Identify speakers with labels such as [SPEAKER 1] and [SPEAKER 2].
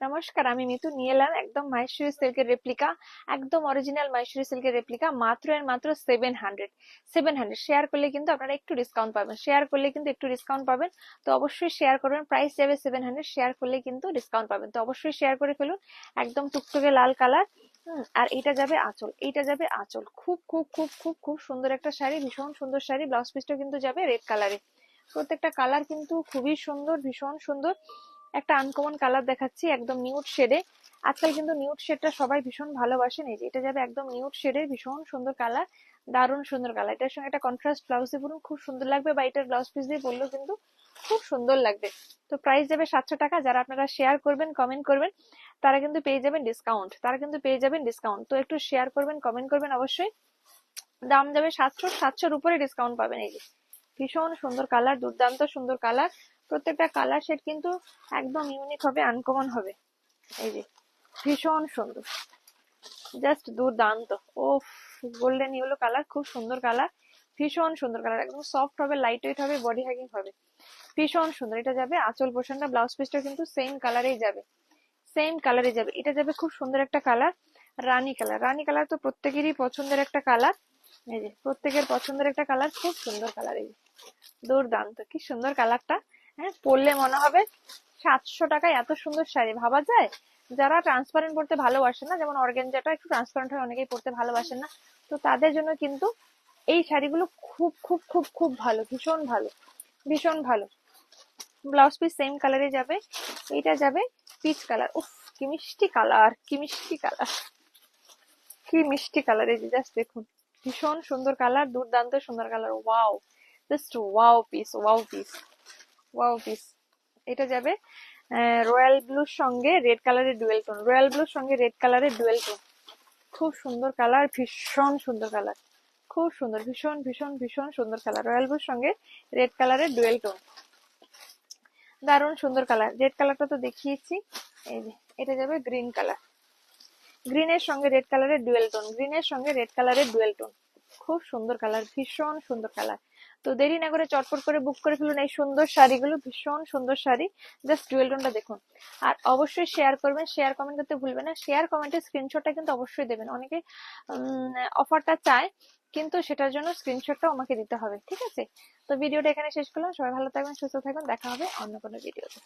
[SPEAKER 1] নমস্কার, আমি মিতু নিয়ে এলাম একদম মাহেশ্বরী সিল্কের রেপ্লিকা, একদম অরিজিনাল মাহেশ্বরী সিল্কের রেপ্লিকা, মাত্র এর মাত্র 700 শেয়ার করলে কিন্তু আপনারা একটু ডিসকাউন্ট পাবেন, তো অবশ্যই শেয়ার করবেন। প্রাইস যাবে 700, শেয়ার করলে কিন্তু ডিসকাউন্ট পাবেন, তো অবশ্যই শেয়ার করে ফেলুন। একদম টুকটুকে লাল কালার। আর এইটা যাবে আঁচল, খুব খুব খুব খুব খুব সুন্দর একটা শাড়ি, ভীষণ সুন্দর শাড়ি। ব্লাউজ পিসটা কিন্তু যাবে রেড কালারে। প্রত্যেকটা কালার কিন্তু খুবই সুন্দর, ভীষণ সুন্দর। একটা আনকমন কালার দেখাচ্ছি, একদম নিউড শেডে। আজকাল কিন্তু নিউড শেডটা সবাই ভীষণ ভালোবাসেন। এই যে এটা যাবে একদম নিউড শেডে, ভীষণ সুন্দর কালার, দারুণ সুন্দর কালার। এটার সঙ্গে একটা কন্ট্রাস্ট ব্লাউজে পরুন, খুব সুন্দর লাগবে, বা এটার ব্লাউজ পিস দিয়ে পরলেও কিন্তু খুব সুন্দর লাগবে। তো প্রাইস যাবে 700 টাকা। যারা আপনারা শেয়ার করবেন, কমেন্ট করবেন, তারা কিন্তু পেয়ে যাবেন ডিসকাউন্ট। তো একটু শেয়ার করবেন, কমেন্ট করবেন অবশ্যই। দাম যাবে 700 উপরে ডিসকাউন্ট পাবেন। এই যে ভীষণ সুন্দর কালার, দুর্দান্ত সুন্দর কালার। প্রত্যেকটা কালার শেড কিন্তু একদম ইউনিক হবে, আনকমন হবে। এই যে ভীষণ সুন্দর, জাস্ট দুর্দান্ত। ও গোল্ডেন ইয়েলো কালার, খুব সুন্দর কালার, ভীষণ সুন্দর কালার। একদম সফট হবে, লাইট ওয়েট হবে, বডি হ্যাগিং হবে, ভীষণ সুন্দর। এটা যাবে আঁচল পোর্শনটা, ব্লাউজ পিসটা কিন্তু সেম কালারেই যাবে, এটা যাবে খুব সুন্দর একটা কালার, রানী কালার তো প্রত্যেকেরই পছন্দের একটা কালার। এই যে প্রত্যেকের পছন্দের একটা কালার, খুব সুন্দর কালার। এই যে দুর্দান্ত, কি সুন্দর কালারটা। হ্যাঁ, পরলে মনে হবে 700 টাকায় এত সুন্দর শাড়ি, ভাবা যায়? যারা ট্রান্সপারেন্ট পড়তে ভালোবাসেন না, যেমন অর্গানজাটা একটু ট্রান্সপারেন্ট হয়, অনেকেই পড়তে ভালোবাসেন না, তো তাদের জন্য কিন্তু এই শাড়িগুলো খুব খুব খুব খুব ভালো, ভীষণ ভালো, ভীষণ ভালো। ব্লাউজ পিস সেম কালারে যাবে। এটা যাবে পিচ কালার। উফ, কি মিষ্টি কালার, কি মিষ্টি কালার, কি মিষ্টি কালার। এই যে জাস্ট দেখুন, ভীষণ সুন্দর কালার, দুর্দান্ত সুন্দর colour. Wow, just wow piece, wow piece. এটা যাবে রয়্যাল ব্লুর সঙ্গে রেড কালারের ডুয়েল টোন, খুব সুন্দর কালার, ভীষণ সুন্দর কালার, খুব সুন্দর, ভীষণ ভীষণ ভীষণ সুন্দর কালার। রয়্যাল ব্লুর সঙ্গে রেড কালারের ডুয়েল টোন, দারুণ সুন্দর কালার। রেড কালারটা তো দেখিয়েছি। এই যে এটা যাবে গ্রিন কালার, গ্রিনের সঙ্গে রেড কালারের ডুয়েল টোন, খুব সুন্দর কালার, ভীষণ সুন্দর কালার। তো দেরি না করে চটপট করে বুক করে ফেলুন এই সুন্দর শাড়িগুলো, ভীষণ সুন্দর শাড়ি। জাস্ট ডুয়েল টোনটা দেখুন। আর অবশ্যই শেয়ার করবেন, শেয়ার কমেন্ট করতে ভুলবেন না। শেয়ার কমেন্টের স্ক্রিনশটটা কিন্তু অবশ্যই দেবেন। অনেকে অফারটা চায়, কিন্তু সেটার জন্য স্ক্রিনশটটাও আমাকে দিতে হবে, ঠিক আছে? তো ভিডিওটা এখানে শেষ করলাম। সবাই ভালো থাকবেন, সুস্থ থাকবেন, দেখা হবে অন্য কোনো ভিডিওতে।